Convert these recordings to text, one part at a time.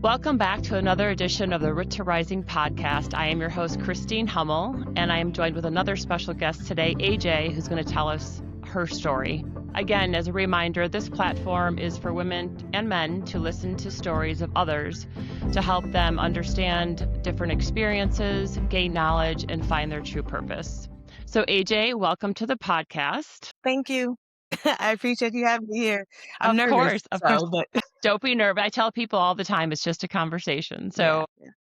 Welcome back to another edition of the Root to Rising podcast. I am your host, Christine Hummel, and I am joined with another special guest today, AJ, who's going to tell us her story. Again, as a reminder, this platform is for women and men to listen to stories of others to help them understand different experiences, gain knowledge, and find their true purpose. So, AJ, welcome to the podcast. Thank you. I appreciate you having me here. I'm Of nervous, course, of course. but Don't be nervous. I tell people all the time it's just a conversation. yeah, So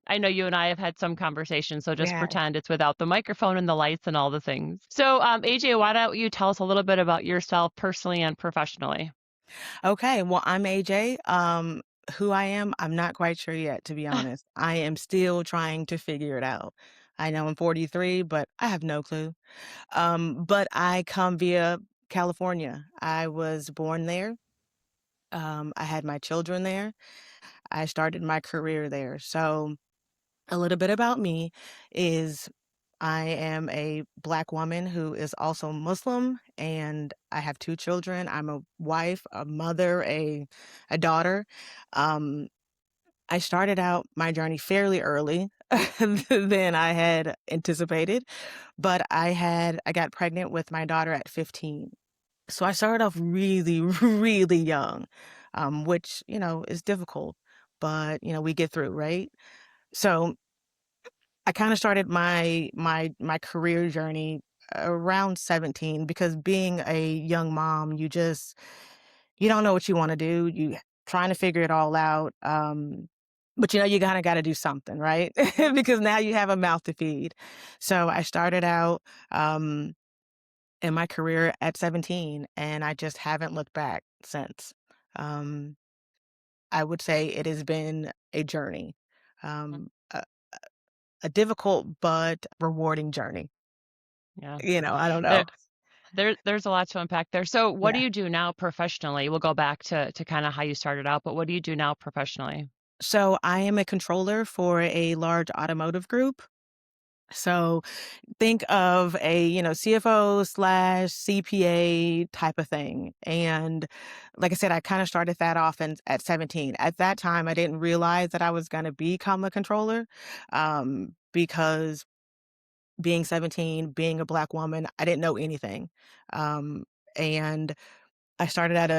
I know you and I have had some conversations, so just yeah. pretend it's without the microphone and the lights and all the things. So, AJ, why don't you tell us a little bit about yourself personally and professionally? Okay, well, I'm AJ. Who I am, I'm not quite sure yet, to be honest. I am still trying to figure it out. I know I'm 43, but I have no clue. But I come via California. I was born there. I had my children there. I started my career there. So a little bit about me is I am a Black woman who is also Muslim, and I have 2 children. I'm a wife, a mother, a daughter. Um, I started out my journey fairly early than I had anticipated, but I got pregnant with my daughter at 15. So I started off really, really young, which, is difficult, but, we get through, right? So I kinda started my career journey around 17 because being a young mom, you don't know what you wanna do, you trying to figure it all out, but, you kinda gotta do something, right? Yep. Because now you have a mouth to feed. So I started out, in my career at 17, and I just haven't looked back since. Um, I would say it has been a journey, um, a difficult but rewarding journey. Yeah. I don't There, know. there's a lot to unpack there. So, what do Yeah. you do now professionally? We'll go back to kind of how you started out, but what do you do now professionally? So I am a controller for a large automotive group. So think of a, CFO slash CPA type of thing. And like I said, I kind of started that off at 17. At that time, I didn't realize that I was going to become a controller, because being 17, being a Black woman, I didn't know anything. Um, and I started at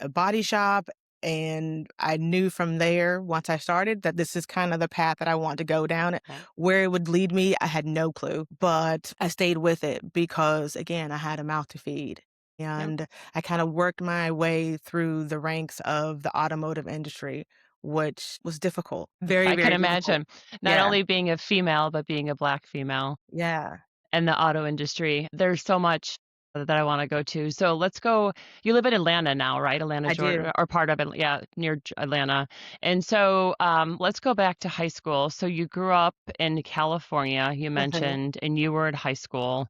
a body shop, and I knew from there, once I started, that this is kind of the path that I want to go down. Okay. Where it would lead me, I had no clue, but I stayed with it because, again, I had a mouth to feed. Yep. And I kind of worked my way through the ranks of the automotive industry, which was difficult. Very, I can very difficult. imagine not Yeah. only being a female, but being a Black female Yeah. in the auto industry. There's so much that I want to go to. So let's go. You live in Atlanta now, right? Atlanta, I do. Georgia, or part of it, yeah, near Atlanta. And so let's go back to high school. So you grew up in California, you mentioned, and you were in high school,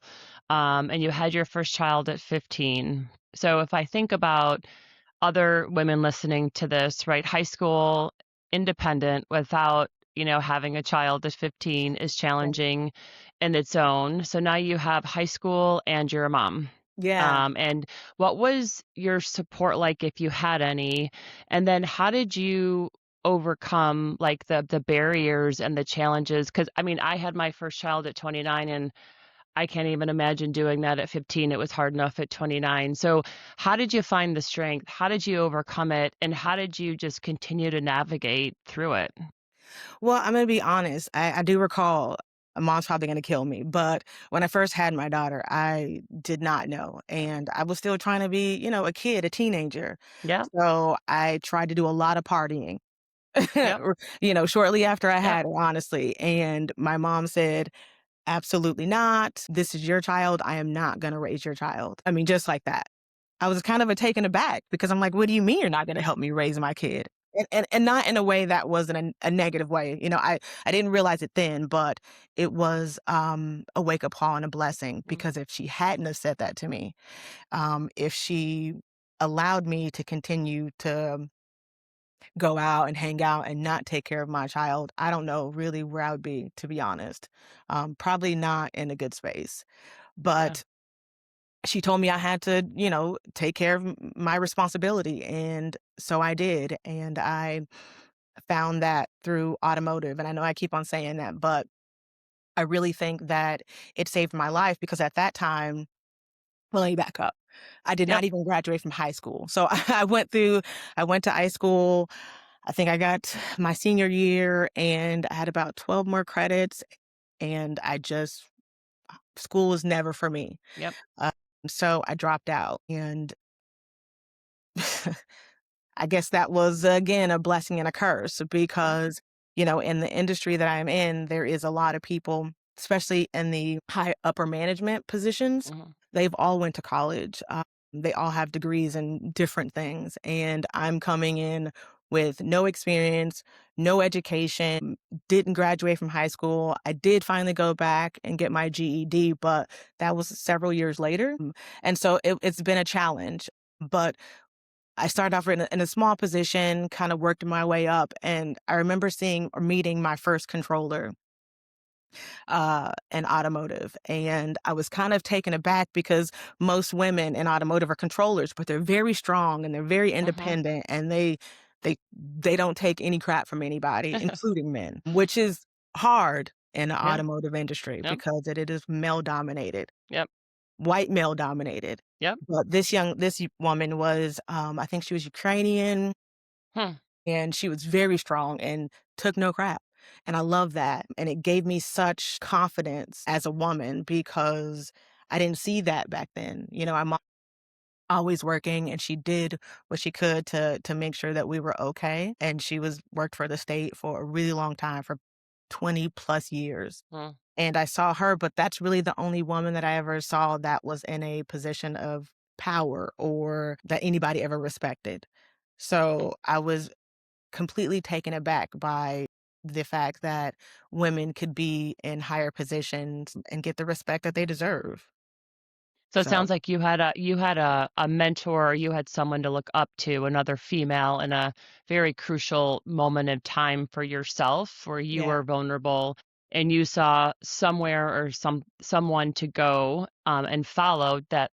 and you had your first child at 15. So if I think about other women listening to this, right? High school, independent without, having a child at 15 is challenging in its own. So now you have high school and you're a mom. Yeah. And what was your support like if you had any? And then how did you overcome like the barriers and the challenges? Because I mean, I had my first child at 29 and I can't even imagine doing that at 15. It was hard enough at 29. So, how did you find the strength? How did you overcome it? And how did you just continue to navigate through it? Well, I'm gonna be honest. I do recall mom's probably gonna kill me, but when I first had my daughter, I did not know, and I was still trying to be, a kid, a teenager. Yeah. So I tried to do a lot of partying, Yep. shortly after I Yep. had her, honestly. And my mom said, "Absolutely not. This is your child. I am not gonna raise your child." I mean, just like that. I was kind of a taken aback because I'm like, "What do you mean you're not gonna help me raise my kid?" And not in a way that wasn't a negative way. I didn't realize it then, but it was, a wake-up call and a blessing Mm. because if she hadn't have said that to me, if she allowed me to continue to go out and hang out and not take care of my child, I don't know really where I would be, to be honest. Probably not in a good space. Yeah. But she told me I had to, take care of my responsibility. And so I did. And I found that through automotive, and I know I keep on saying that, but I really think that it saved my life because at that time, well, let me back up. I did Yep. not even graduate from high school. So I went to high school. I think I got my senior year and I had about 12 more credits and school was never for me. Yep. Uh, so I dropped out and I guess that was again a blessing and a curse Yep. because, in the industry that I'm in, there is a lot of people, especially in the high upper management positions, Mhm. they've all went to college. They all have degrees in different things. And I'm coming in with no experience, no education, didn't graduate from high school. I did finally go back and get my GED, but that was several years later. And so it's been a challenge. But I started off in a small position, kind of worked my way up, and I remember seeing or meeting my first controller, in automotive, and I was kind of taken aback because most women in automotive are controllers, but they're very strong and they're very Mhm. independent, and they don't take any crap from anybody, including men, which is hard in the Yeah. automotive industry Yep. because it is male dominated, Yep. white male dominated. Yep. But this woman was, I think she was Ukrainian, Hmm. and she was very strong and took no crap. And I love that. And it gave me such confidence as a woman because I didn't see that back then. I'm always working and she did what she could to make sure that we were okay. And she was worked for the state for a really long time, for 20 plus years. Hmm. And I saw her, but that's really the only woman that I ever saw that was in a position of power or that anybody ever respected. So I was completely taken aback by the fact that women could be in higher positions and get the respect that they deserve. So it So, sounds like you had a mentor, you had someone to look up to, another female in a very crucial moment of time for yourself where you yeah, were vulnerable and you saw somewhere or someone to go and follow that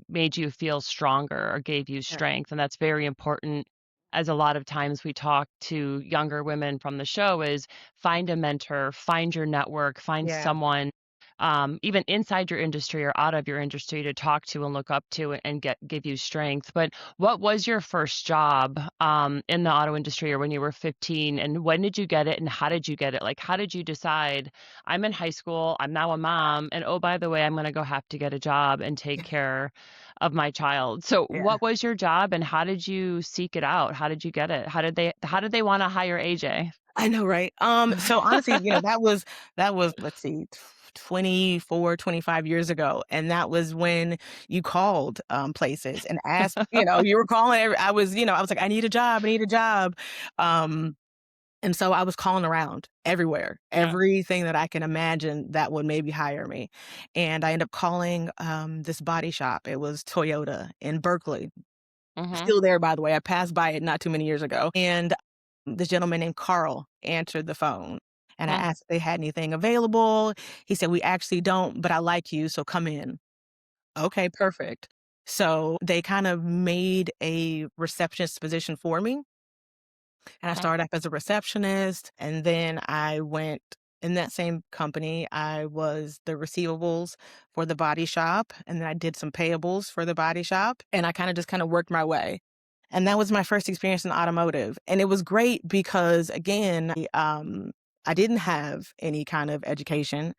made you feel stronger or gave you yeah, strength, and that's very important, as a lot of times we talk to younger women from the show is find a mentor, find your network, find yeah. someone, even inside your industry or out of your industry to talk to and look up to and give you strength. But what was your first job, in the auto industry or when you were 15, and when did you get it, and how did you get it? Like, how did you decide, "I'm in high school, I'm now a mom, and, oh, by the way, I'm gonna go have to get a job and take care of my child." So Yeah. what was your job and how did you seek it out? How did you get it? How did they wanna hire AJ? I know, right? So honestly, that was, let's see, 24, 25 years ago. And that was when you called places and asked, you were calling I was like, I need a job, I need a job. Um, And so I was calling around everywhere, Yeah. everything that I can imagine that would maybe hire me. And I ended up calling this body shop. It was Toyota in Berkeley. Mhm. Still there, by the way. I passed by it not too many years ago. And this gentleman named Carl answered the phone. And I Hmm. asked if they had anything available. He said, we actually don't, but I like you, so come in. Okay, perfect. So they kind of made a receptionist position for me. And I Hmm. started off as a receptionist, and then I went in that same company, I was the receivables for the body shop, and then I did some payables for the body shop, and I kinda just kinda worked my way. And that was my first experience in automotive, and it was great because, again, I didn't have any kind of education.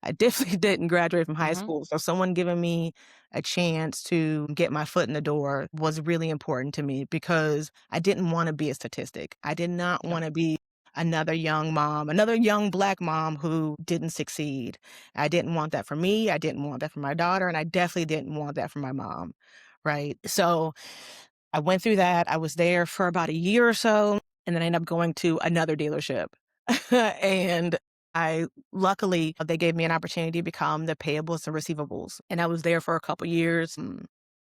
I definitely didn't graduate from high Mhm. school, so someone giving me a chance to get my foot in the door was really important to me because I didn't wanna be a statistic. I did not Yep. wanna be another young mom, another young Black mom who didn't succeed. I didn't want that for me, I didn't want that for my daughter, and I definitely didn't want that for my mom, right? So I went through that. I was there for about a year or so, and then I ended up going to another dealership. And I luckily, they gave me an opportunity to become the payables and receivables, and I was there for a couple years, and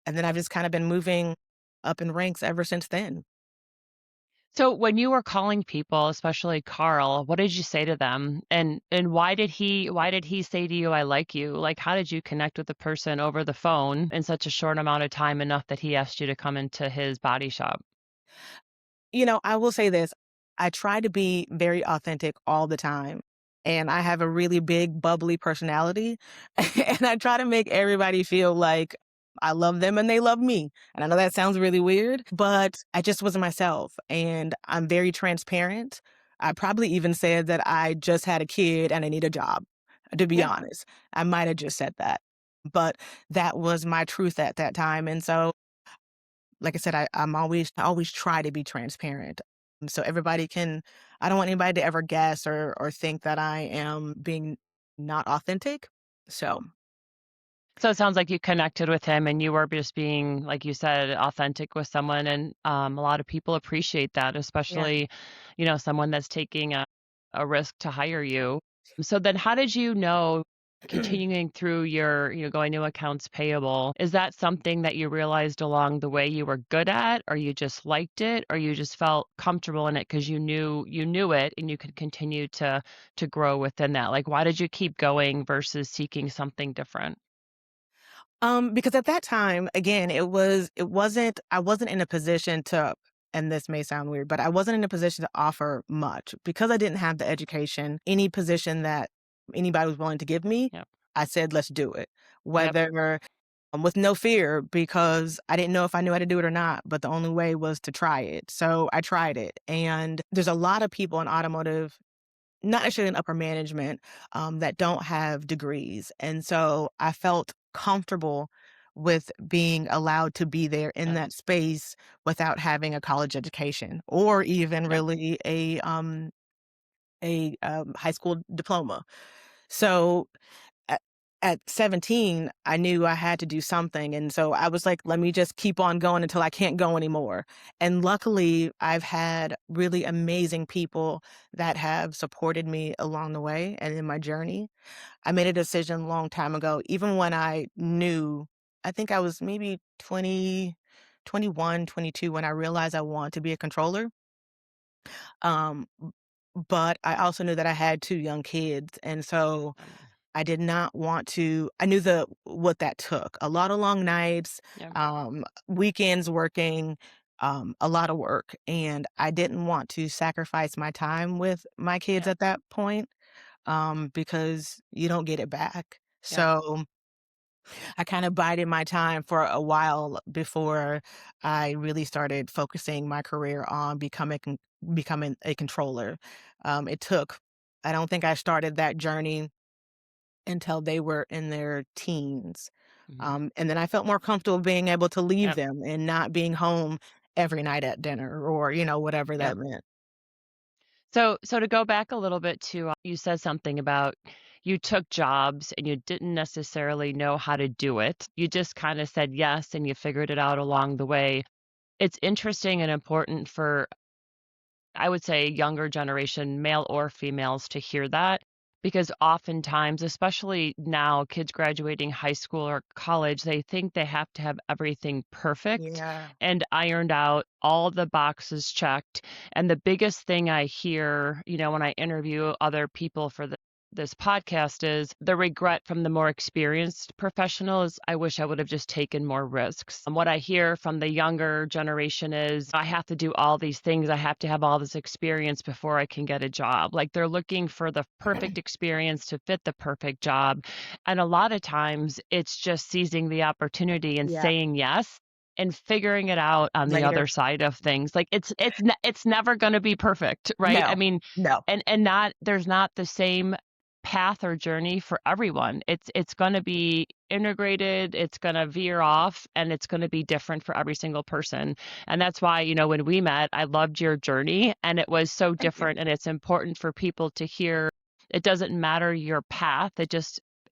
then I've just kinda been moving up in ranks ever since then. So when you were calling people, especially Carl, what did you say to them? And why did he say to you, "I like you"? Like, how did you connect with the person over the phone in such a short amount of time enough that he asked you to come into his body shop? I will say this. I try to be very authentic all the time, and I have a really big bubbly personality, and I try to make everybody feel like I love them and they love me. And I know that sounds really weird, but I just was myself, and I'm very transparent. I probably even said that I just had a kid and I need a job, to be Yeah. honest. I might have just said that, but that was my truth at that time, and so like I said, I always try to be transparent. So everybody can I don't want anybody to ever guess or think that I am being not authentic. So, So it sounds like you connected with him and you were just being, like you said, authentic with someone. And a lot of people appreciate that, yeah. especially, someone that's taking a risk to hire you. So then how did you know continuing through your, going to accounts payable, is that something that you realized along the way you were good at, or you just liked it, or you just felt comfortable in it because you knew it and you could continue to grow within that? Like why did you keep going versus seeking something different? Because at that time, again, it wasn't I wasn't in a position to and this may sound weird, but I wasn't in a position to offer much. Because I didn't have the education, any position that anybody was willing to give me, Yep. I said, "Let's do it." Yep. Whether with no fear because I didn't know if I knew how to do it or not, but the only way was to try it. So I tried it. And there's a lot of people in automotive, not necessarily in upper management, that don't have degrees. And so I felt comfortable with being allowed to be there in Yep. that space without having a college education or even Yep. really a high school diploma. So at, at 17, I knew I had to do something. And so I was like, let me just keep on going until I can't go anymore. And luckily, I've had really amazing people that have supported me along the way and in my journey. I made a decision a long time ago, even when I knew, I think I was maybe 20, 21, 22 when I realized I wanted to be a controller. Um, but I also knew that I had 2 young kids, and so I did not want to I knew the what that took. A lot of long nights, Yep. weekends working, a lot of work, and I didn't want to sacrifice my time with my kids Yep. at that point, because you don't get it back. Yep. So I kind of bided my time for a while before I really started focusing my career on becoming a controller. It took I don't think I started that journey until they were in their teens. Mhm. And then I felt more comfortable being able to leave Yep. them and not being home every night at dinner or, whatever Yep. that meant. So to go back a little bit to, you said something about you took jobs and you didn't necessarily know how to do it. You just kind of said yes and you figured it out along the way. It's interesting and important for, I would say, younger generation, male or females, to hear that because oftentimes, especially now, kids graduating high school or college, they think they have to have everything perfect Yeah. and ironed out, all the boxes checked. And the biggest thing I hear, when I interview other people for this podcast is the regret from the more experienced professionals. I wish I would have just taken more risks. And what I hear from the younger generation is I have to do all these things. I have to have all this experience before I can get a job. Like they're looking for the perfect experience to fit the perfect job. And a lot of times it's just seizing the opportunity and Yeah. saying yes and figuring it out on the Later. other side of things. Like it's never going to be perfect, right? I No. mean, No. and not there's not the same path or journey for everyone. It's going to be integrated, it's going to veer off, and it's going to be different for every single person. And that's why, when we met, I loved your journey and it was so Thank you. different, and it's important for people to hear it doesn't matter your path.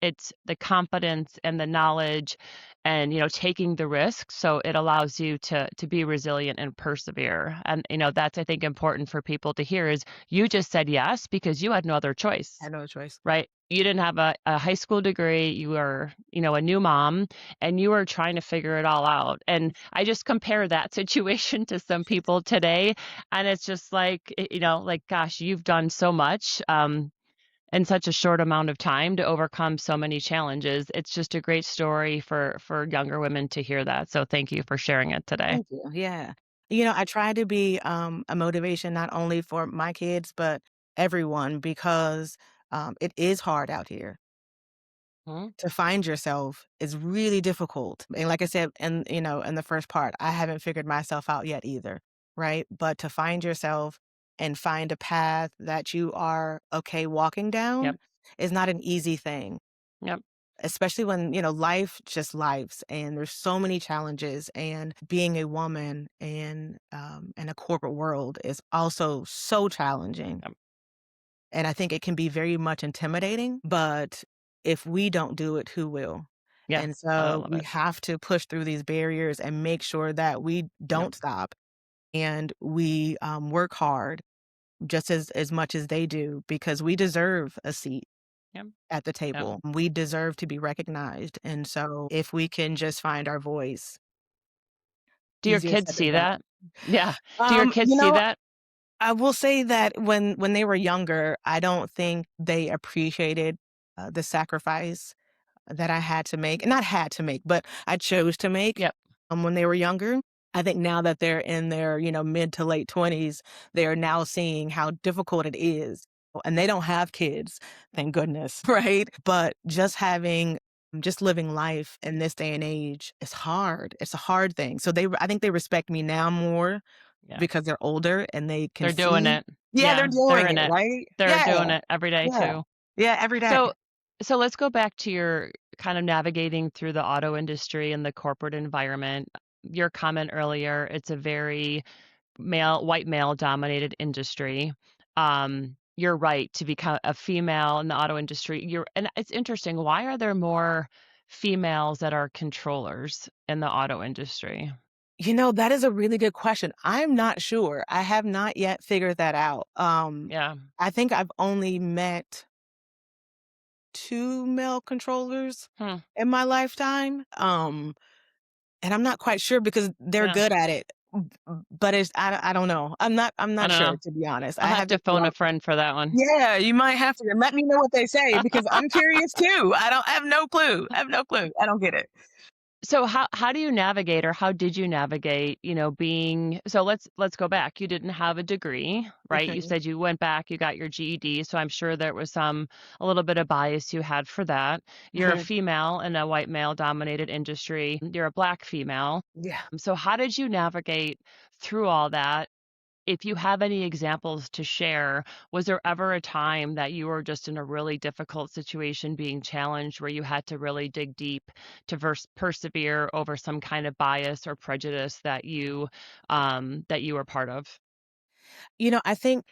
It's the confidence and the knowledge and, taking the risk, so it allows you to be resilient and persevere. And, that's, I think, important for people to hear is you just said yes because you had no other choice. Had no choice. Right? You didn't have a high school degree, you were, a new mom, and you were trying to figure it all out, and I just compare that situation to some people today, and it's just like, like, gosh, you've done so much, in such a short amount of time to overcome so many challenges. It's just a great story for younger women to hear that, so thank you for sharing it today. Thank you. Yeah. I try to be, a motivation not only for my kids, but everyone because, it is hard out here. Mhm. To find yourself is really difficult, and like I said in the first part, I haven't figured myself out yet either, right? But to find yourself and find a path that you are okay walking down Yep. is not an easy thing, Yep. especially when, life just lives and there's so many challenges, and being a woman in a corporate world is also so challenging. Yep. And I think it can be very much intimidating, but if we don't do it, who will? Yeah. And I so love we it. have to push through these barriers and make sure that we Yep. don't stop and we work hard just as much as they do because we deserve a seat Yep. at the Yep. table. We deserve to be recognized. And so if we can just find our voice, Do your easier kids said than see done. that? Yeah. Do your kids You see know, that? I will say that when they were younger, I don't think they appreciated the sacrifice that I had to make, not had to make, but I chose to make, Yep. when they were younger. I think now that they're in their, mid to late 20s, they are now seeing how difficult it is. And they don't have kids, thank goodness, right? But just living life in this day and age is hard. It's a hard thing. So I think they respect me now more Yeah. because they're older and they can They're doing see. it. Yeah, they're Yeah, they're doing in it, it. right? They're Yeah, doing it every day yeah. too. Yeah, every day. So so let's go back to your kind of navigating through the auto industry and the corporate environment. Your comment earlier, it's a very white male dominated industry. You're right to become a female in the auto industry. And it's interesting. Why are there more females that are controllers in the auto industry? That is a really good question. I'm not sure. I have not yet figured that out. Yeah. I think I've only met 2 male controllers Hmm. in my lifetime, and I'm not quite sure because they're Yeah. good at it, but I don't know. I'm I not don't sure, know. to be honest. I'll I have to haven't phone a friend for that one. Yeah, you might have to let me know what they say because I'm curious too. I have no clue. I have no clue. I don't get it. So how do you navigate or how did you navigate, being so let's go back. You didn't have a degree, right? You Mhm, said you went back, you got your GED, so I'm sure there was a little bit of bias you had for that. You're a mhm. female in a white male dominated industry. You're a black female. Yeah. So how did you navigate through all that? If you have any examples to share, was there ever a time that you were just in a really difficult situation being challenged where you had to really dig deep to persevere over some kind of bias or prejudice that you were part of? I think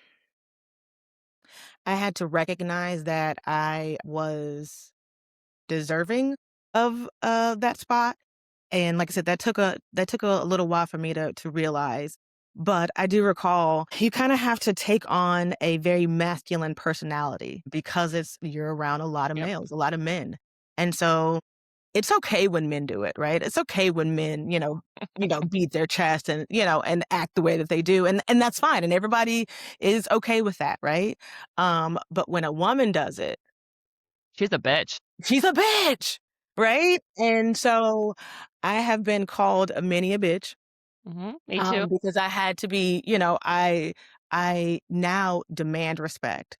I had to recognize that I was deserving of, that spot, and like I said, that took a little while for me to realize, but I do recall you kinda have to take on a very masculine personality because you're around a lot of Yep. males, a lot of men, and so it's okay when men do it, right? It's okay when men, beat their chest and act the way that they do, and that's fine, and everybody is okay with that, right? But when a woman does it, She's a bitch. she's a bitch, right? And so I have been called a many a bitch, Me too. because I had to be, I now demand respect.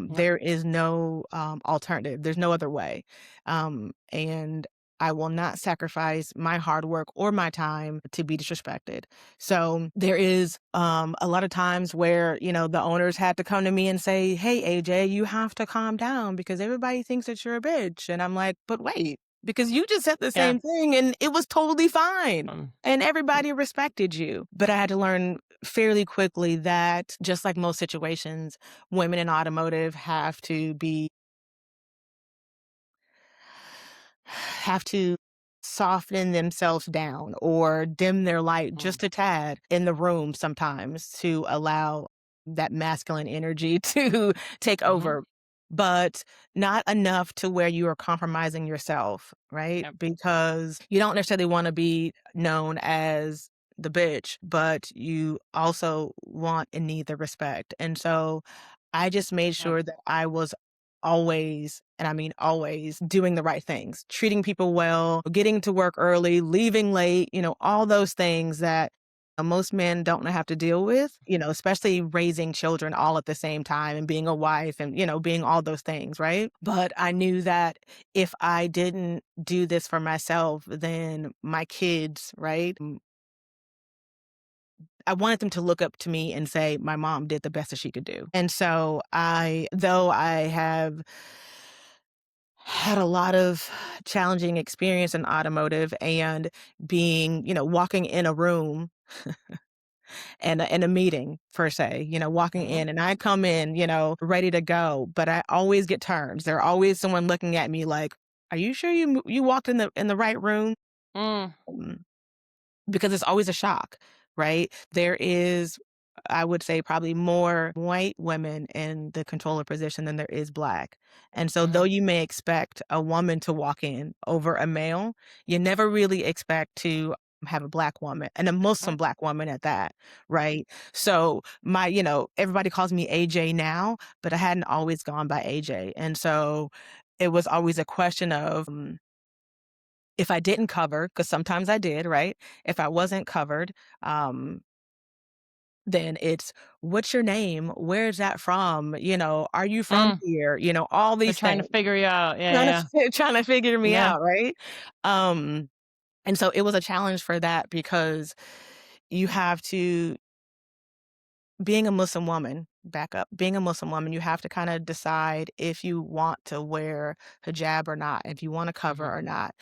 Yep. There is no alternative. There's no other way. And I will not sacrifice my hard work or my time to be disrespected. So there is a lot of times where, the owners had to come to me and say, "Hey, AJ, you have to calm down because everybody thinks that you're a bitch." And I'm like, "But wait, because you just said the Yeah. same thing and it was totally fine. Um, And everybody respected you." But I had to learn fairly quickly that just like most situations, women in automotive have to soften themselves down or dim their light mm, just a tad in the room sometimes to allow that masculine energy to take mhm. over, but not enough to where you are compromising yourself, right? Yep. Because you don't necessarily want to be known as the bitch, but you also want and need the respect. And so I just made Yep. sure that I was always, and I mean always, doing the right things, treating people well, getting to work early, leaving late, all those things that most men don't have to deal with, especially raising children all at the same time and being a wife and, being all those things, right? But I knew that if I didn't do this for myself, then my kids, right? I wanted them to look up to me and say, my mom did the best that she could do. And so though I have had a lot of challenging experience in automotive and being, walking in a room and in a meeting per se, walking Mhm. in and I come in, ready to go, but I always get turns. There always someone looking at me like, "Are you sure you walked in the right room?" Mm, Mm, because it's always a shock, right? There is, I would say, probably more white women in the controller position than there is black. And so, though mhm, you may expect a woman to walk in over a male, you never really expect to have a black woman and a mm. Muslim black woman at that, right? So, everybody calls me AJ now, but I hadn't always gone by AJ. And so, it was always a question of, if I didn't cover, because sometimes I did, right? If I wasn't covered, um, then it's, "What's your name? Where's that from?" "Are you from Mm. here?" All They're these trying to things. figure you out. Yeah, Trying to yeah, trying to figure me yeah. out, right? Um, and so it was a challenge for that because you have to being a Muslim woman back up, being a Muslim woman, you have to kinda decide if you want to wear hijab or not, if you wanna cover Mhm, or not.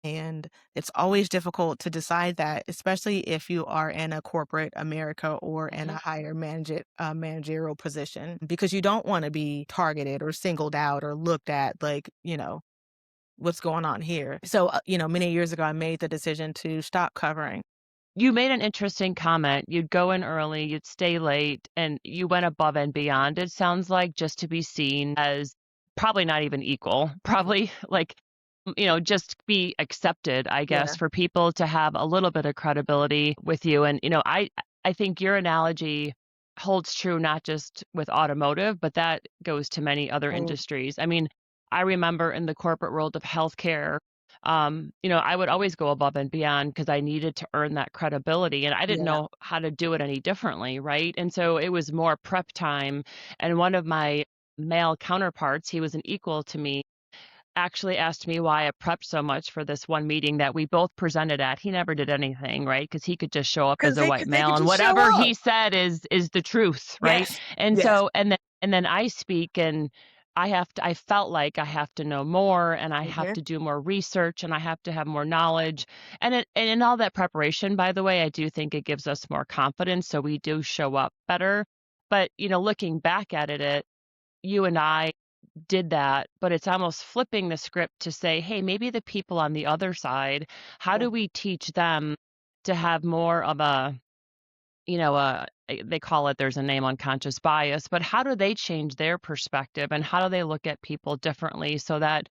And it's always difficult to decide that, especially if you are in a corporate America or in a mhm. higher managerial position, because you don't want to be targeted or singled out or looked at like, what's going on here. So, many years ago, I made the decision to stop covering. You made an interesting comment. You'd go in early, you'd stay late, and you went above and beyond, it sounds like, just to be seen as probably not even equal, probably like, just be accepted, I guess, Yeah. for people to have a little bit of credibility with you. And, I think your analogy holds true not just with automotive, but that goes to many other Mm, industries. I mean, I remember in the corporate world of healthcare, I would always go above and beyond because I needed to earn that credibility and I didn't yeah. know how to do it any differently, right? And so it was more prep time. And one of my male counterparts, he was an equal to me, actually asked me why I prepped so much for this one meeting that we both presented at. He never did anything, right? Because he could just show up as a white Because they male could and just show whatever up. he said is the truth, right? Yes. And Yes. so and then I speak and I felt like I have to know more and I have Hmm. to do more research and I have to have more knowledge. And in all that preparation, by the way, I do think it gives us more confidence so we do show up better. But, looking back at it, you and I did that, but it's almost flipping the script to say, "Hey, maybe the people on the other side, how Yeah. do we teach them to have more of a, they call it there's a name unconscious bias, but how do they change their perspective and how do they look at people differently so that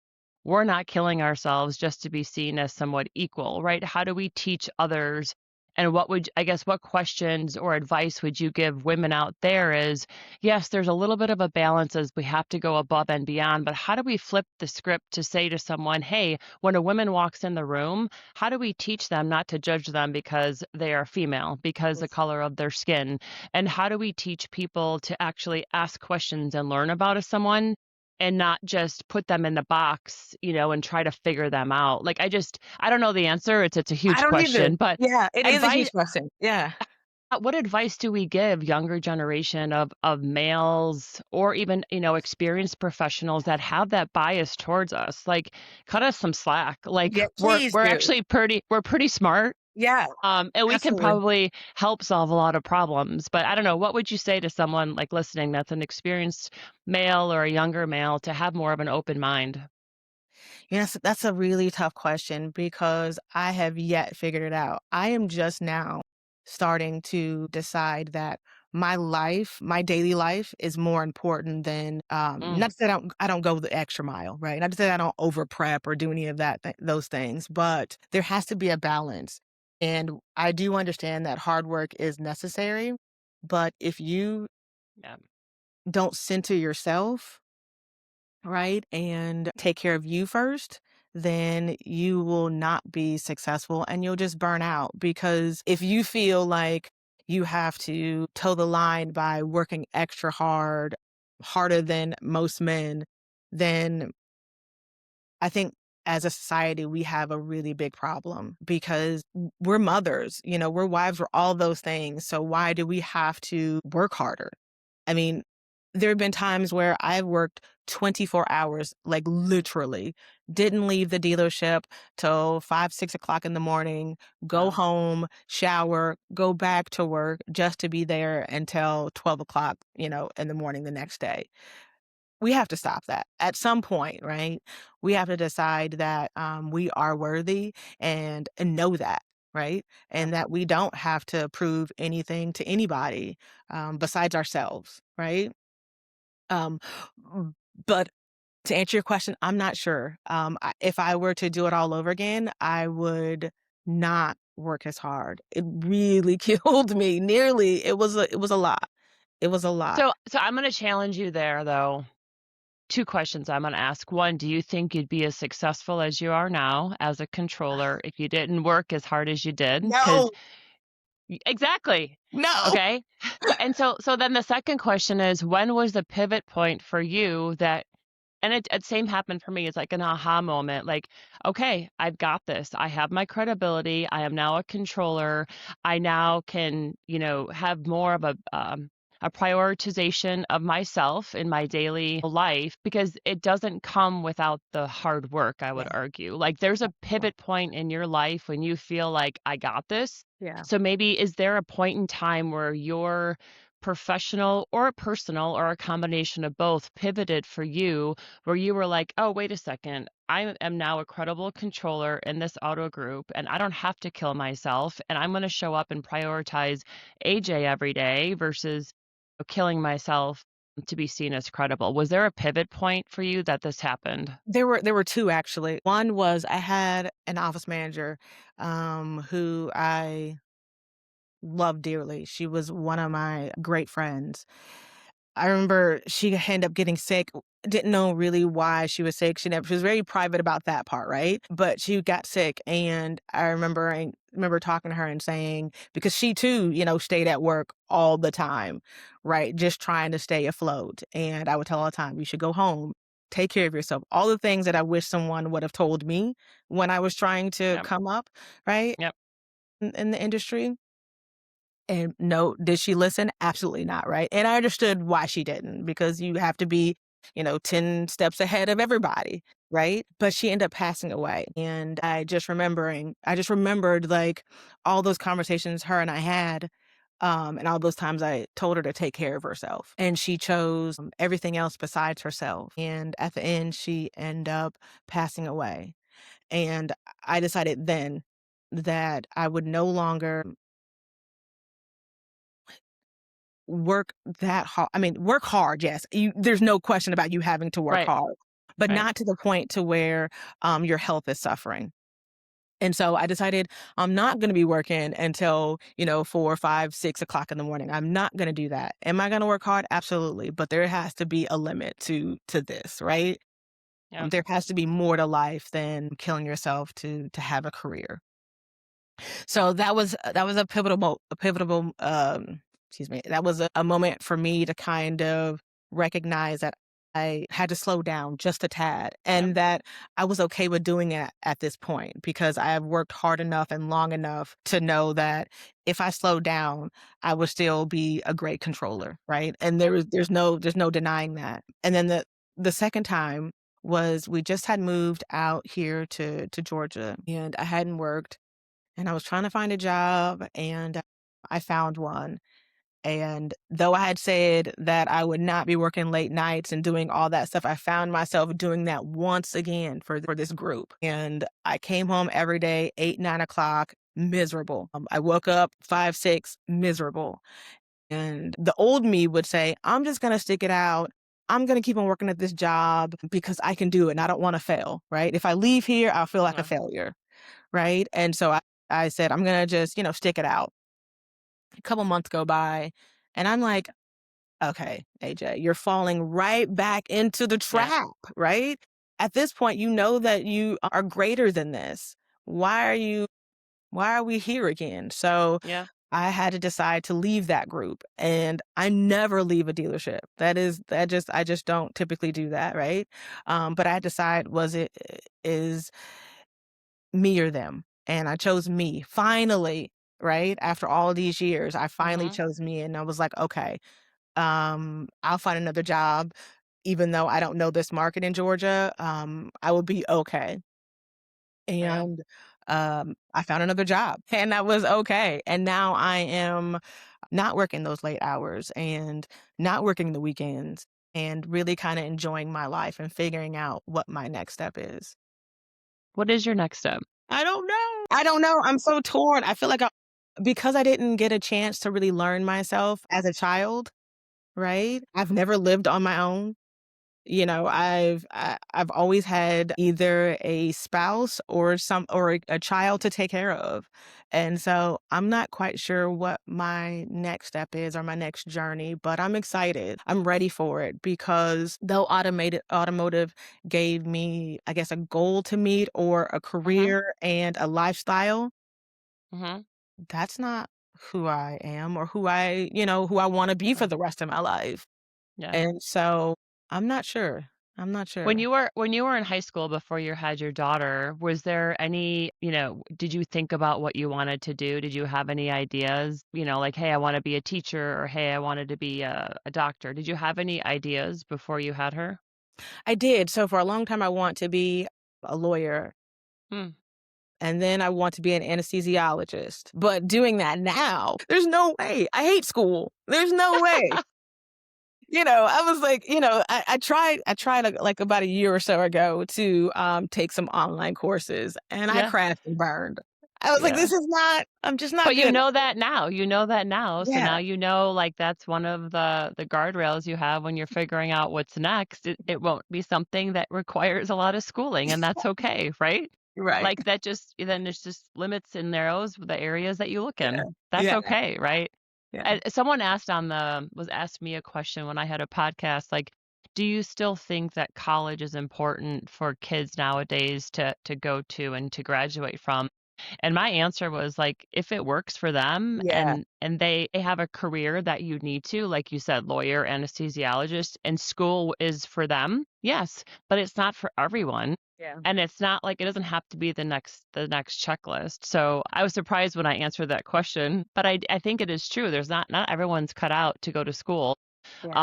we're not killing ourselves just to be seen as somewhat equal, right? How do we teach others? And I guess, what questions or advice would you give women out there is, yes, there's a little bit of a balance as we have to go above and beyond, but how do we flip the script to say to someone, hey, when a woman walks in the room, how do we teach them not to judge them because they are female, because the color of their skin? And how do we teach people to actually ask questions and learn about someone and not just put them in the box, and try to figure them out. Like I don't know the answer. It's a I huge don't either. question, but Yeah, it is a advice huge question. Yeah. what advice do we give younger generation of males or even, experienced professionals that have that bias towards us? Like cut us some slack. Like Yeah, please we're do. actually pretty smart. Yeah, And we can absolutely. probably help solve a lot of problems. But I don't know, what would you say to someone like listening that's an experienced male or a younger male to have more of an open mind? Yes, that's a really tough question because I have yet figured it out. I am just now starting to decide that my daily life is more important than Mm, not that I don't go the extra mile, right? Not to say I don't over prep or do any of those things, but there has to be a balance. And I do understand that hard work is necessary, but if you yeah. don't center yourself, right, and take care of you first, then you will not be successful and you'll just burn out. Because if you feel like you have to toe the line by working extra hard, harder than most men, then I think as a society, we have a really big problem because we're mothers, we're wives, we're all those things. So why do we have to work harder? I mean, there have been times where I've worked 24 hours, like literally, didn't leave the dealership till 5, 6 o'clock in the morning, go Wow. home, shower, go back to work just to be there until 12 o'clock, in the morning the next day. We have to stop that at some point, right? We have to decide that we are worthy and know that, right? Yep. And that we don't have to prove anything to anybody besides ourselves, right? Um, but to answer your question, I'm not sure. If I were to do it all over again, I would not work as hard. It really killed me. Nearly, it was a lot. It was a lot. So I'm gonna challenge you there, though. 2 questions I'm gonna ask. 1, do you think you'd be as successful as you are now as a controller if you didn't work as hard as you did? Because No, exactly. no. Okay. And so then the second question is, when was the pivot point for you that and it same happened for me, it's like an aha moment, like, "Okay, I've got this. I have my credibility. I am now a controller. I now can, have more of a prioritization of myself in my daily life," because it doesn't come without the hard work, I would Yeah, argue. Like, there's a yeah, pivot point in your life when you feel like, "I got this." yeah. So maybe is there a point in time where your professional or personal or a combination of both pivoted for you where you were like, "Oh, wait a second. I am now a credible controller in this auto group, and I don't have to kill myself, and I'm gonna show up and prioritize AJ every day versus killing myself to be seen as credible." Was there a pivot point for you that this happened? There were 2 actually. One was I had an office manager, who I loved dearly. She was one of my great friends. I remember she ended up getting sick, didn't know really why she was sick. She was very private about that part, right? But she got sick, and I remember talking to her and saying because she too, stayed at work all the time, right? Just trying to stay afloat. And I would tell her all the time, "You should go home, take care of yourself." All the things that I wish someone would have told me when I was trying to Yep, come up, right, yep, in the industry. And no, did she listen? Absolutely not, right? And I understood why she didn't, because you have to be, 10 steps ahead of everybody, right? But she ended up passing away. And I just remembered like all those conversations her and I had, and all those times I told her to take care of herself. And she chose everything else besides herself. And at the end, she ended up passing away. And I decided then that I would no longer work that hard. I mean, work hard, yes. There's no question about you having to work right, hard, but right, not to the point to where, your health is suffering. And so I decided I'm not gonna be working until, 4, 5, 6 o'clock in the morning. I'm not gonna do that. Am I gonna work hard? Absolutely, but there has to be a limit to this, right? yep, There has to be more to life than killing yourself to have a career. So that was a pivotal, excuse me, that was a moment for me to kind of recognize that I had to slow down just a tad, yep, and that I was okay with doing it at this point because I have worked hard enough and long enough to know that if I slowed down, I would still be a great controller, right? And yep, there's no denying that. And then the second time was we just had moved out here to Georgia, and I hadn't worked, and I was trying to find a job, and I found one. And though I had said that I would not be working late nights and doing all that stuff, I found myself doing that once again for this group. And I came home every day, 8, 9 o'clock, miserable. I woke up 5, 6, miserable. And the old me would say, I'm just going to stick it out. I'm going to keep on working at this job because I can do it and I don't want to fail, right? If I leave here, I'll feel like a yeah, failure, right? And so I said, I'm gonna just, stick it out. A couple months go by, and I'm like, okay, AJ, you're falling right back into the yep, trap, right? At this point, you know that you are greater than this. Why are you why are we here again? So Yeah. I had to decide to leave that group, and I never leave a dealership. I just don't typically do that, right? But I had to decide, was it is me or them? And I chose me. Finally, right? After all these years, I finally Mhm. chose me, and I was like, okay, I'll find another job, even though I don't know this market in Georgia. I will be okay. Yeah. And, I found another job, and that was okay, and now I am not working those late hours and not working the weekends and really kinda enjoying my life and figuring out what my next step is. What is your next step? I don't know. I don't know, I'm so torn. I feel like because I didn't get a chance to really learn myself as a child, right? I've never lived on my own. You know, I've always had either a spouse or a child to take care of. And so I'm not quite sure what my next step is or my next journey, but I'm excited. I'm ready for it because though automotive gave me, I guess, a goal to meet or a Mhm. career and a lifestyle, Mhm. that's not who I am or who I want to be for Right. the rest of my life. Yeah. And so I'm not sure. I'm not When sure. you were in high school before you had your daughter, was there any, did you think about what you wanted to do? Did you have any ideas? Like, hey, I want to be a teacher, or hey, I wanted to be a doctor. Did you have any ideas before you had her? I did. So for a long time, I want to be a lawyer, Hmm. and then I want to be an anesthesiologist. But doing that now, there's no way. I hate school. There's no way. I was like, I tried like about a year or so ago to take some online courses, and I Yeah. crashed and burned. I was like, Yeah. this is not. I'm just not But you good know at it. that now. You know that now. So Yeah. now like that's one of the guardrails you have when you're figuring out what's next. It won't be something that requires a lot of schooling, and that's okay, right? Right. Like that just then it's just limits and narrows the areas that you look Yeah. in. That's Yeah. okay, right? Yeah. Someone asked me a question when I had a podcast, like, do you still think that college is important for kids nowadays to go to and to graduate from? And my answer was like, if it works for them Yeah. and they have a career that you need to, like you said, lawyer, anesthesiologist, and school is for them, yes, but it's not for everyone. Yeah. And it's not like it doesn't have to be the next checklist. So I was surprised when I answered that question, but I think it is true. There's not everyone's cut out to go to school, Yeah.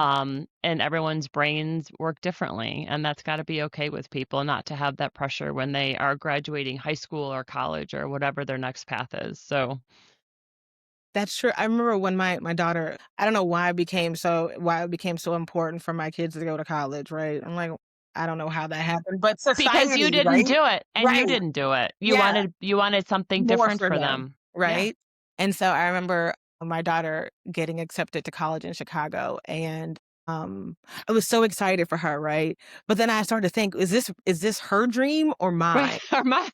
and everyone's brains work differently, and that's got to be okay with people not to have that pressure when they are graduating high school or college or whatever their next path is. So That's true. I remember when my daughter I don't know why it became so important for my kids to go to college, right? I'm like, I don't know how that happened, but because you society, didn't right? do it and you Right. didn't do it. You Yeah, wanted you wanted something more different for for them, them. Yeah. right? And so I remember my daughter getting accepted to college in Chicago, and, I was so excited for her, right? But then I started to think, "Is this her dream or Right. mine?" Or my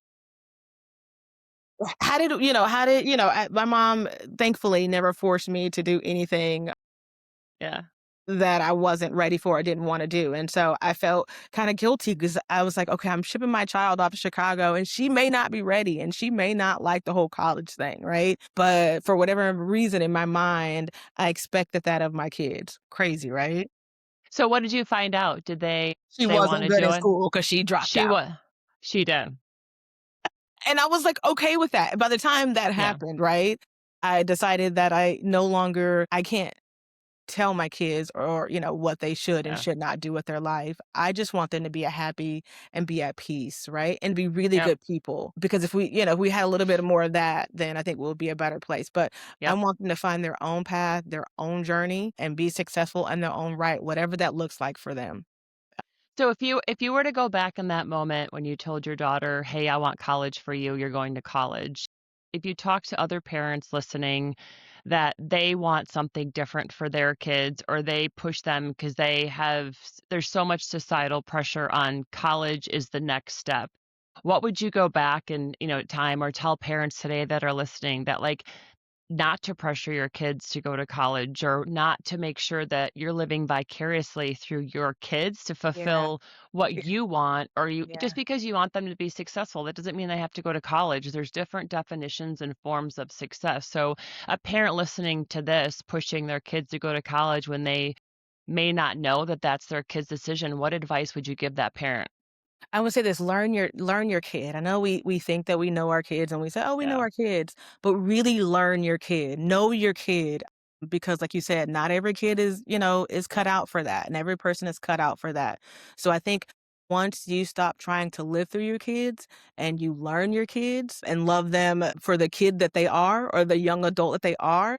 My mom, thankfully, never forced me to do anything yeah. that I wasn't ready for or didn't wanna do, and so I felt kinda guilty because I was like, "Okay, I'm shipping my child off to Chicago, and she may not be ready, and she may not like the whole college thing," right? But for whatever reason in my mind, I expected that of my kids. Crazy, right? So what did you find out? Did She they wasn't wanna good do at it? school because she dropped She out, was. She did. and I was, like, okay with that. By the time that Yeah. happened, right, I decided that I can't tell my kids or what they should and Yeah. should not do with their life. I just want them to be happy and be at peace, right? And be really Yep. good people. Because if we had a little bit more of that, then I think we'll be a better place. But I Yep. want them to find their own path, their own journey, and be successful in their own right, whatever that looks like for them. So if you were to go back in that moment when you told your daughter, "Hey, I want college for you. You're going to college." If you talk to other parents listening that they want something different for their kids or they push them because there's so much societal pressure on college is the next step. What would you go back and, time or tell parents today that are listening that like not to pressure your kids to go to college or not to make sure that you're living vicariously through your kids to Yeah, fulfill what you want or you just yeah. because you want them to be successful, that doesn't mean they have to go to college. There's different definitions and forms of success. So a parent listening to this, pushing their kids to go to college when they may not know that that's their kid's decision, what advice would you give that parent? I would say this, learn your kid. I know we think that we know our kids and we say, "Oh, we know Yeah. our kids," but really learn your kid. Know your kid because like you said, not every kid is, is cut Yep. out for that, and every person is cut out for that. So I think once you stop trying to live through your kids and you learn your kids and love them for the kid that they are or the young adult that they are,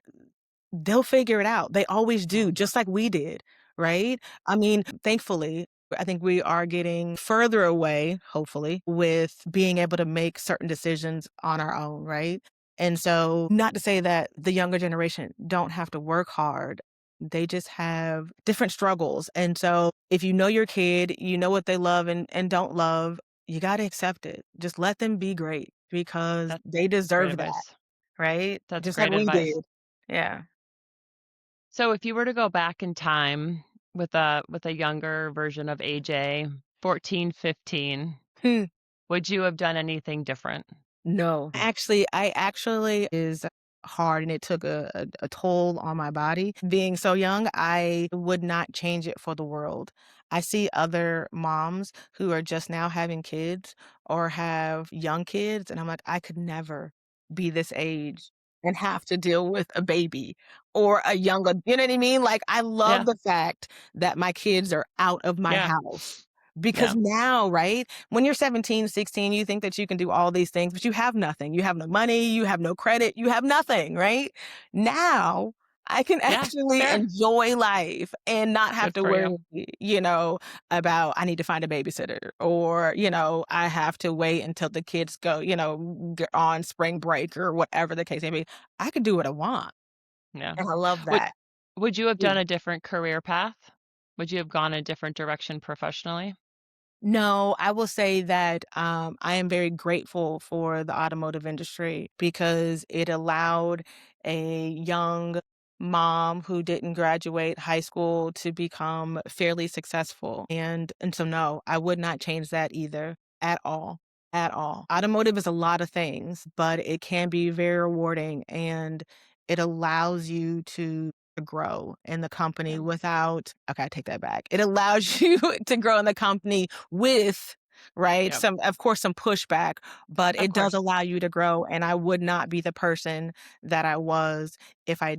they'll figure it out. They always do, Yeah. just like we did, right? I mean, thankfully, I think we are getting further away, hopefully, with being able to make certain decisions on our own, right? And so, not to say that the younger generation don't have to work hard. They just have different struggles. And so, if you know your kid, you know what they love and don't love, you got to accept it. Just let them be great because That's they great deserve that, advice. right? That's Just like great we did. advice. Yeah. So if you were to go back in time with a younger version of AJ, 14, 15, Hmm, would you have done anything different? no. I actually is hard and it took a toll on my body. Being so young, I would not change it for the world. I see other moms who are just now having kids or have young kids, and I'm like, I could never be this age and have to deal with a baby or a younger, you know what I mean? Like, I love Yeah. the fact that my kids are out of my Yeah. house because Yeah. now, right? When you're 17, 16, you think that you can do all these things, but you have nothing. You have no money, you have no credit, you have nothing, right? Now, I can Yeah. actually Fair. enjoy life and not have Good to for worry, you. about I need to find a babysitter or, I have to wait until the kids go, on spring break or whatever the case may be. I can do what I want. Yeah. And I love Would that. would you have Yeah. done a different career path? Would you have gone a different direction professionally? No, I will say that I am very grateful for the automotive industry because it allowed a young mom who didn't graduate high school to become fairly successful. And so no, I would not change that either at all. At all. Automotive is a lot of things, but it can be very rewarding and it allows you to grow in the company Yeah. without okay, I take that back. It allows you to grow in the company with, right, Yep. some of course, some pushback, but Of it does course. allow you to grow, and I would not be the person that I was if I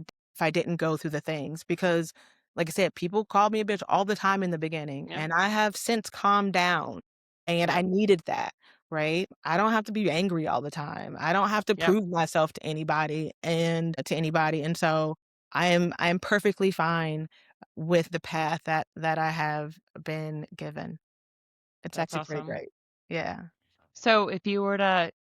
didn't go through the things because, like I said, people called me a bitch all the time in the beginning, Yep. and I have since calmed down, and I Yep. needed that, right? I don't have to be angry all the time. I don't have to Yep. prove myself to anybody, and so I am perfectly fine with the path that I have been given. It's That's actually pretty awesome. great. Yeah. So if you were to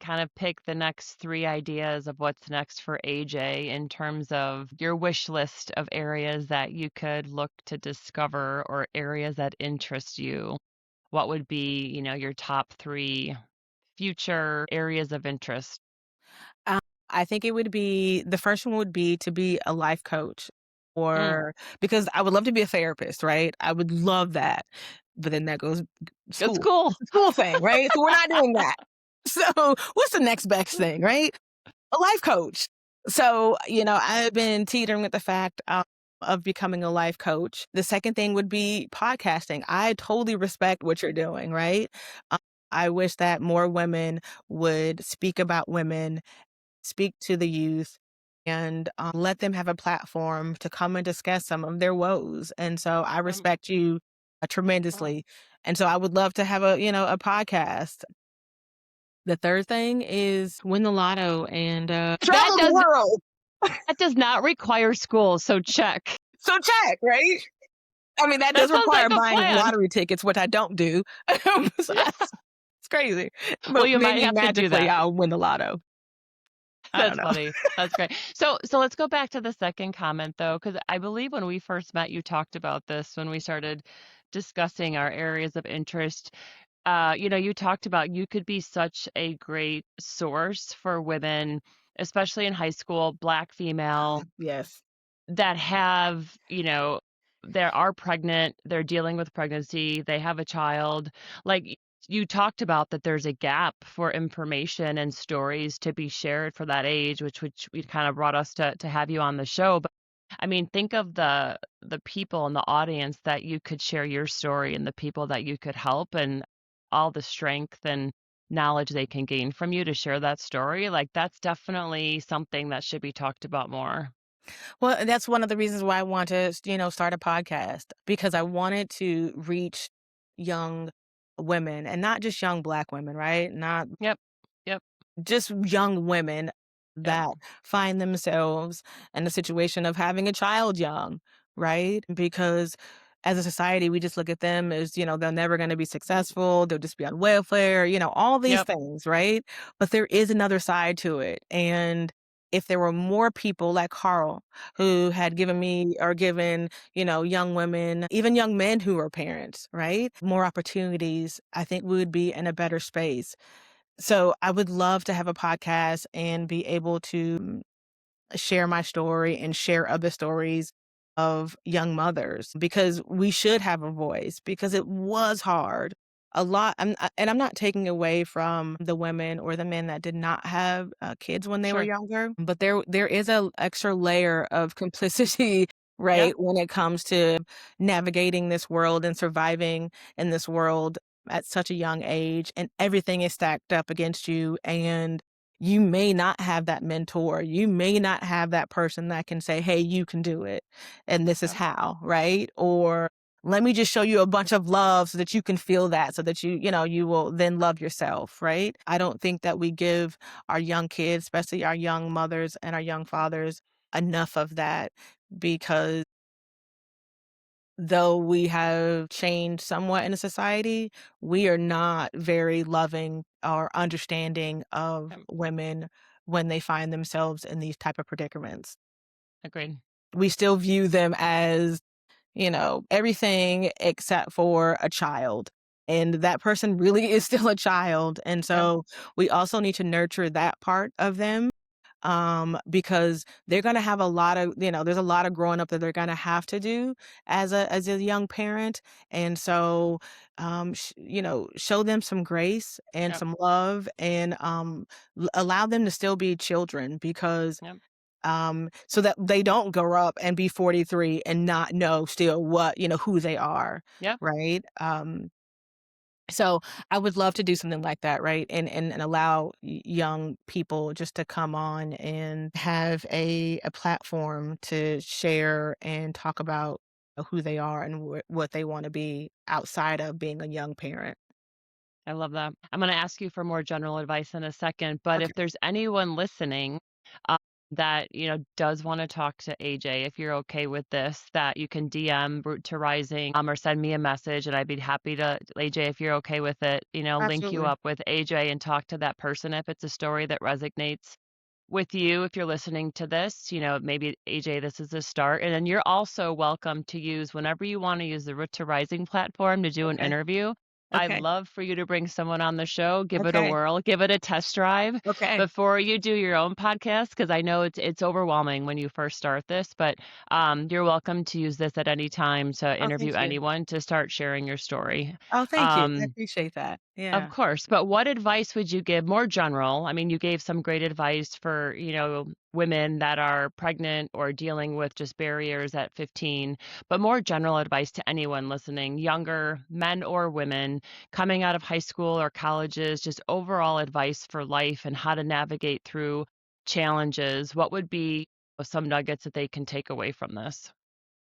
kind of pick the next 3 ideas of what's next for AJ in terms of your wish list of areas that you could look to discover or areas that interest you, what would be, your top 3 future areas of interest? Um, I think it would be the first one would be to be a life coach Mm, or because I would love to be a therapist, right? I would love that. But then that goes good school. school. It's a school thing, right? So we're not doing that. So what's the next best thing, right? A life coach. So, I've been teetering with the fact of becoming a life coach. The second thing would be podcasting. I totally respect what you're doing, right? Um, I wish that more women would speak about women, speak to the youth, and let them have a platform to come and discuss some of their woes. And so I Um, respect you tremendously. And so I would love to have a podcast. The third thing is win the lotto and that travel the does world. that does not require school, so check. So check, right? I mean, that That does sounds require like a buying plan. lottery tickets, which I don't do. So Yeah. it's crazy. Well, But you might maybe have to do magically that. I'll win the lotto. I don't That's know. funny. That's great. So let's go back to the second comment though, because I believe when we first met, you talked about this when we started discussing our areas of interest. You talked about you could be such a great source for women especially in high school, Black female, Yes. that have, they are pregnant, they're dealing with pregnancy, they have a child. Like you talked about that there's a gap for information and stories to be shared for that age, which we kind of brought us to have you on the show. But I mean, think of the people in the audience that you could share your story and the people that you could help and all the strength and knowledge they can gain from you to share that story. Like that's definitely something that should be talked about more. Well, that's one of the reasons why I want to, start a podcast because I wanted to reach young women and not just young Black women, right? Not Yep. Yep. just young women Yep. that find themselves in the situation of having a child young, right? Because as a society, we just look at them as, they're never going to be successful. They'll just be on welfare, all these Yep. things, right? But there is another side to it. And if there were more people like Carl who had given me or given, young women, even young men who are parents, right? More opportunities, I think we would be in a better space. So I would love to have a podcast and be able to share my story and share other stories of young mothers because we should have a voice because it was hard. A lot, and I'm not taking away from the women or the men that did not have kids when they were Sure. younger, but there is a extra layer of complicity, right, Yep. when it comes to navigating this world and surviving in this world at such a young age, and everything is stacked up against you, and you may not have that mentor. You may not have that person that can say, "Hey, you can do it, and this is Yep. how," right? Or, "Let me just show you a bunch of love so that you can feel that, so that you will then love yourself," right? I don't think that we give our young kids, especially our young mothers and our young fathers, enough of that because though we have changed somewhat in a society, we are not very loving or understanding of Yep. women when they find themselves in these type of predicaments. Agreed. We still view them as, everything except for a child. And that person really is still a child. And Yep. so we also need to nurture that part of them because they're gonna have a lot of there's a lot of growing up that they're gonna have to do as a young parent, and so, show them some grace and Yep. some love and, allow them to still be children because, Yep. so that they don't grow up and be 43 and not know still what who they are, Yep. right? So I would love to do something like that, right? And allow young people just to come on and have a platform to share and talk about who they are and what they want to be outside of being a young parent. I love that. I'm gonna ask you for more general advice in a second, but if Okay. there's anyone listening, that, does wanna talk to AJ, if you're okay with this, that you can DM Root to Rising, or send me a message, and I'd be happy to AJ, if you're okay with it, link you Absolutely. up with AJ and talk to that person if it's a story that resonates with you. If you're listening to this, maybe AJ, this is a start. And then you're also welcome to use whenever you want to use the Root to Rising platform to do an Okay. interview. I'd Okay. love for you to bring someone on the show, give it a Okay. whirl, give it a test drive Okay. before you do your own podcast, because I know it's overwhelming when you first start this. But you're welcome to use this at any time to Oh, interview thank you. anyone to start sharing your story. Oh, thank you. I Um, appreciate that. of Yeah. course, but what advice would you give more general? I mean, you gave some great advice for, women that are pregnant or dealing with just barriers at 15, but more general advice to anyone listening, younger men or women coming out of high school or colleges, just overall advice for life and how to navigate through challenges. What would be some nuggets that they can take away from this?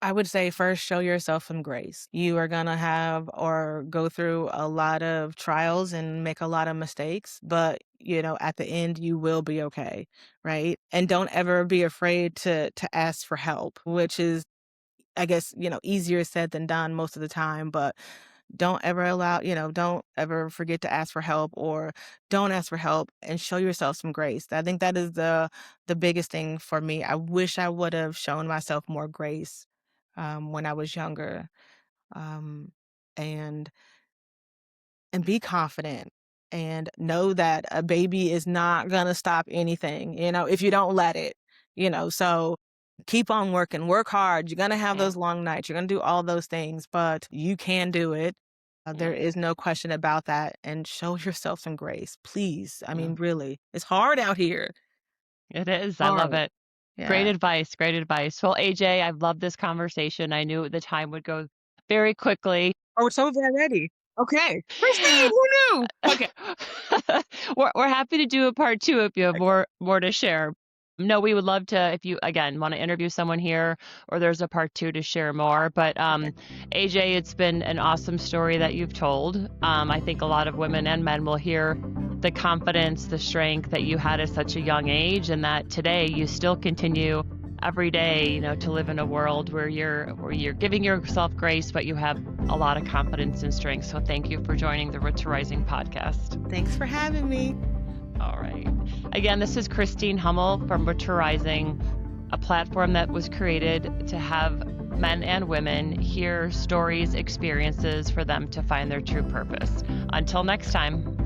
I would say first show yourself some grace. You are gonna have or go through a lot of trials and make a lot of mistakes, but at the end you will be okay, right? And don't ever be afraid to ask for help, which is I guess, easier said than done most of the time, but don't ever forget to ask for help or don't ask for help and show yourself some grace. I think that is the biggest thing for me. I wish I would have shown myself more grace when I was younger. Um, and and be confident. and know that a baby is not gonna stop anything, if you don't let it, so keep on working, work hard. You're gonna have Yeah. those long nights. You're gonna do all those things, but you can do it. There Yeah. is no question about that. And show yourself some grace, please. I Yeah. mean, really, it's hard out here. It is. I love Hard. it. Great Yeah. advice. Great advice. Well, AJ, I've loved this conversation. I knew the time would go very quickly. Oh, it's over already. Okay. Christine, who knew? Okay. We're happy to do a part 2 if you have Okay. more to share. No, we would love to if you, again, wanna interview someone here or there's a part 2 to share more, but, Okay. AJ, it's been an awesome story that you've told. I think a lot of women and men will hear the confidence, the strength that you had at such a young age, and that today you still continue every day, to live in a world where you're giving yourself grace, but you have a lot of confidence and strength. So thank you for joining the Road to Rising podcast. Thanks for having me. All right. Again, this is Christine Hummel from Road to Rising, a platform that was created to have men and women hear stories, experiences for them to find their true purpose. Until next time.